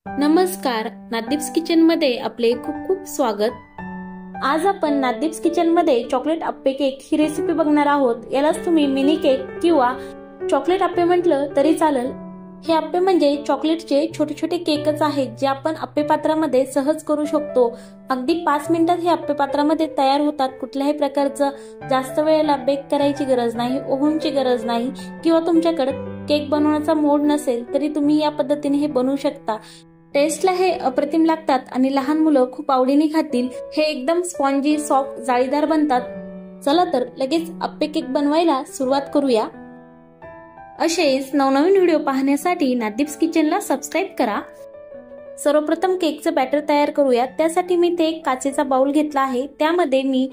नमस्कार, नादीप्स किचन मध्ये आपले खूप खूप स्वागत। आज आपण नादीप्स किचन मध्ये चॉकलेट अप्पे केक ही रेसिपी बघणार आहोत। यालाच तुम्ही मिनी केक किंवा चॉकलेट अप्पे म्हटलं तरी चालेल। हे अप्पे म्हणजे चॉकलेटचे छोटे छोटे केकच आहेत जे आपण अप्पे पात्रामध्ये सहज करू शकतो। अगदी 5 मिनिटात हे अप्पे पात्रामध्ये तयार होतात। कुठल्याही प्रकारचं जास्त वेळेला बेक करायची गरज नाही, ओव्हनची गरज नाही किंवा तुमच्याकडे केक बनवण्याचा मोड नसेल तरी तुम्ही या पद्धतीने हे बनवू शकता। टेस्टला हे अप्रतिम लागतात आणि लहान मुलं खूप आवडीने खातील। हे एकदम स्पॉन्जी, सॉफ्ट, जाळीदार बनतात। चला तर लगेच अप्पे केक बनवायला सुरुवात करूया। असेच नवनवीन व्हिडिओ पाहण्यासाठी नादीप्स किचनला सबस्क्राइब करा। सर्वप्रथम केकचं बॅटर तयार करूया। त्यासाठी मी इथे एक काचेचा बाउल घेतला आहे। त्यामध्ये मी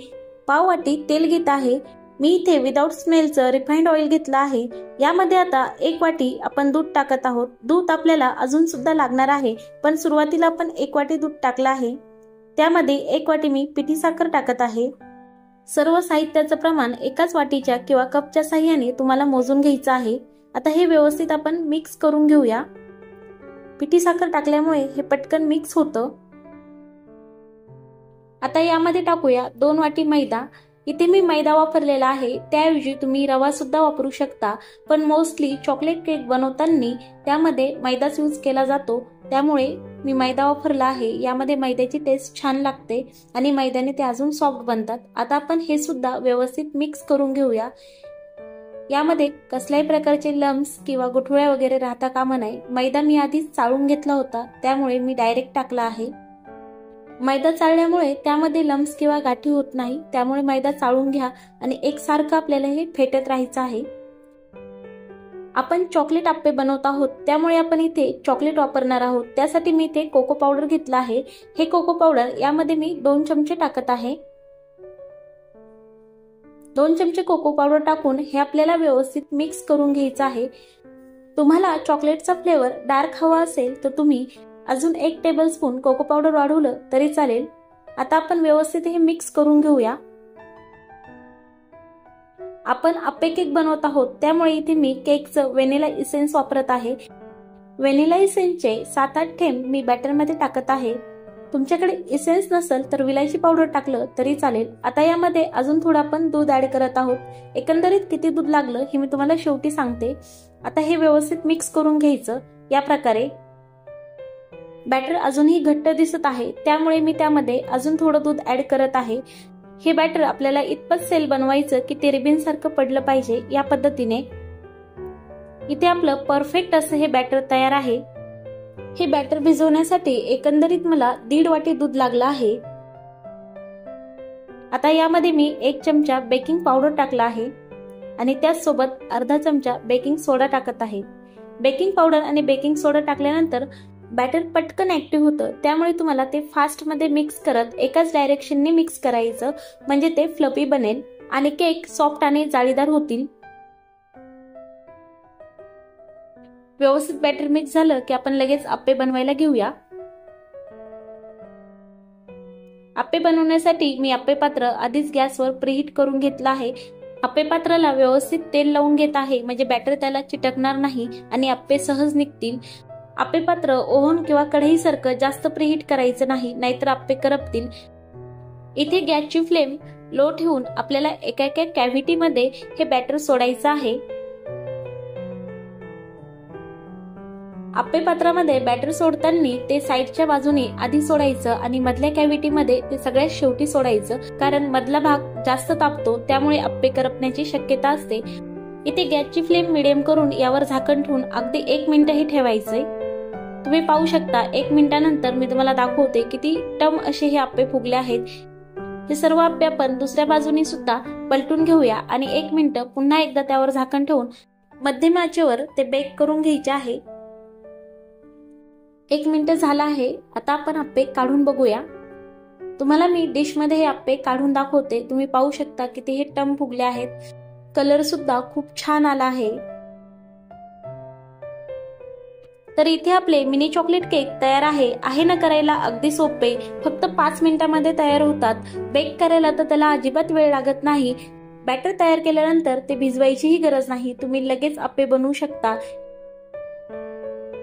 पाव वाटी तेल घेत आहे। मी इथे विदाउट स्मेलचं रिफाइंड ऑइल घेतलं आहे। यामध्ये आता 1 वाटी आपण दूध टाकत आहोत। दूध आपल्याला अजून सुद्धा लागणार आहे, पण सुरुवातीला आपण 1 वाटी दूध टाकलं आहे। त्यामध्ये 1 वाटी मी पिठी साखर टाकत आहे। सर्व साहित्याचं प्रमाण एकाच वाटीच्या किंवा कपच्या साहाय्याने तुम्हाला मोजून घ्यायचं आहे। आता हे व्यवस्थित आपण मिक्स करून घेऊया। पिठी साखर टाकल्यामुळे हे पटकन मिक्स होतं। आता यामध्ये टाकूया 2 वाटी मैदा। इथे मी मैदा वापरलेला आहे, त्याऐवजी तुम्ही रवा सुद्धा वापरू शकता, पण मोस्टली चॉकलेट केक बनवताना त्यामध्ये मैदाच यूज केला जातो, त्यामुळे मी मैदा वापरला आहे। यामध्ये मैद्याची टेस्ट छान लागते आणि मैद्याने ते अजून सॉफ्ट बनतात। आता आपण हे सुद्धा व्यवस्थित मिक्स करून घेऊया। यामध्ये कसल्याही प्रकारचे लम्स किंवा गुठळ्या वगैरे राहता कामा नये। मैदा मी आधीच चाळून घेतला होता, त्यामुळे मी डायरेक्ट टाकला आहे। मैदा चाळल्यामुळे त्यामध्ये लम्स किंवा गाठी होत नाही, त्यामुळे मैदा चाळून घ्या आणि एकसारखं आपल्याला हे फेटत राहायचं आहे। आपण चॉकलेट अप्पे बनवत आहोत, त्यामुळे आपण इथे चॉकलेट वापरणार आहोत। त्यासाठी मी इथे कोको पावडर घेतला आहे। हे कोको पावडर यामध्ये मी 2 चमचे टाकत आहे। 2 चमचे कोको पावडर टाकून हे आपल्याला व्यवस्थित मिक्स करून घ्यायचं आहे। तुम्हाला चॉकलेटचा फ्लेवर डार्क हवा असेल तर तुम्ही अजून 1 टेबलस्पून कोको पावडर वाढवलं तरी चालेल। आता आपण व्यवस्थित हे मिक्स करून घेऊया। आपण अप्पे केक बनवत आहोत, त्यामुळे इथे मी केकचं व्हॅनिला इसेन्स वापरत आहे। व्हॅनिला इसेन्सचे 7-8 थेंब मी बॅटरमध्ये टाकत आहे। तुमच्याकडे इसेन्स नसेल तर विलायची पावडर टाकलं तरी चालेल। आता यामध्ये अजून थोडं आपण दूध ऍड करत आहोत। एकंदरीत किती दूध लागलं हे मी तुम्हाला शेवटी सांगते। आता हे व्यवस्थित मिक्स करून घ्यायचं। या प्रकारे बॅटर अजूनही घट्ट दिसत आहे, त्यामुळे मी त्यामध्ये अजून थोडं दूध ऍड करत आहे। हे बॅटर आपल्याला इतपत सेल बनवायचं की ते रिबीन सारखं पडलं पाहिजे, या पद्धतीने। इथे आपलं परफेक्ट असं हे बॅटर तयार आहे। हे बॅटर भिजवण्यासाठी एकंदरीत मला 1.5 वाटी दूध लागलं आहे। आता यामध्ये मी 1 चमचा बेकिंग पावडर टाकला आहे आणि त्याचसोबत अर्धा चमचा बेकिंग सोडा टाकत आहे। बेकिंग पावडर आणि बेकिंग सोडा टाकल्यानंतर बॅटर पटकन ऍक्टिव्ह होतं, त्यामुळे तुम्हाला ते फास्ट मध्ये मिक्स करत एकाच डायरेक्शनने मिक्स करायचं, म्हणजे ते फ्लफी बनेल आणि केक सॉफ्ट आणि जाळीदार होतील। व्यवस्थित बॅटर मिक्स झालं की आपण लगेच अप्पे बनवायला घेऊया। अप्पे बनवण्यासाठी मी अप्पे पात्र आधीच गॅसवर प्रीहीट करून घेतलं आहे। अप्पे पात्राला व्यवस्थित तेल लावून घेत आहे, म्हणजे बॅटर त्याला चिटकणार नाही आणि अप्पे सहज निघतील। अप्पे पात्र ओव्हन किंवा कढईसारखं जास्त प्रीहीट करायचं नाही, नाहीतर अप्पे करपतील। इथे गॅसची फ्लेम लो ठेवून आपल्याला एका एका कॅव्हिटी मध्ये हे बॅटर सोडायचं आहे। अप्पे पात्रामध्ये बॅटर सोडताना ते साईडच्या बाजूने आधी सोडायचं आणि मधल्या कॅव्हिटी मध्ये ते सगळ्यात शेवटी सोडायचं, कारण मधला भाग जास्त तापतो, त्यामुळे अप्पे करपण्याची शक्यता असते। इथे गॅसची फ्लेम मिडियम करून यावर झाकण ठेवून अगदी 1 मिनिटही ठेवायचंय। तुम्ही पाहू शकता 1 मिनिटानंतर मी तुम्हाला दाखवते किती टम असे हे अप्पे फुगले आहेत। हे सर्व अप्पे आपण दुसऱ्या बाजूने सुद्धा पलटून घेऊया आणि 1 मिनिट पुन्हा एकदा त्यावर झाकण ठेवून मध्यम आचेवर ते बेक करून घ्यायचे आहे। 1 मिनिट झाला आहे। आता आपण अप्पे काढून बघूया। तुम्हाला मी डिश मध्ये हे अप्पे काढून दाखवते। तुम्ही पाहू शकता किती हे टम फुगले आहेत। कलर सुद्धा खूप छान आला आहे। तर इथे आपले मिनी चॉकलेट केक तयार आहे ना करायला अगदी सोपे, फक्त 5 मिनिटांमध्ये तयार होतात। बेक करायला तर त्याला अजिबात वेळ लागत नाही। बॅटर तयार केल्यानंतर ते भिजवायचीही गरज नाही, तुम्ही लगेच अप्पे बनवू शकता।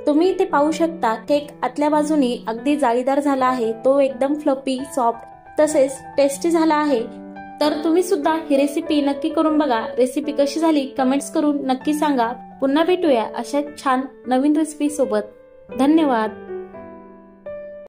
तुम्ही इथे पाहू शकता केक आतल्या बाजूनी अगदी जाळीदार झाला आहे, तो एकदम फ्लफी, सॉफ्ट तसेच टेस्टी झाला आहे। तर तुम्ही सुद्धा ही रेसिपी नक्की करून बघा। रेसिपी कशी झाली कमेंट्स करून नक्की सांगा। पुन्हा भेटूया अशा छान नवीन रेसिपी सोबत। धन्यवाद।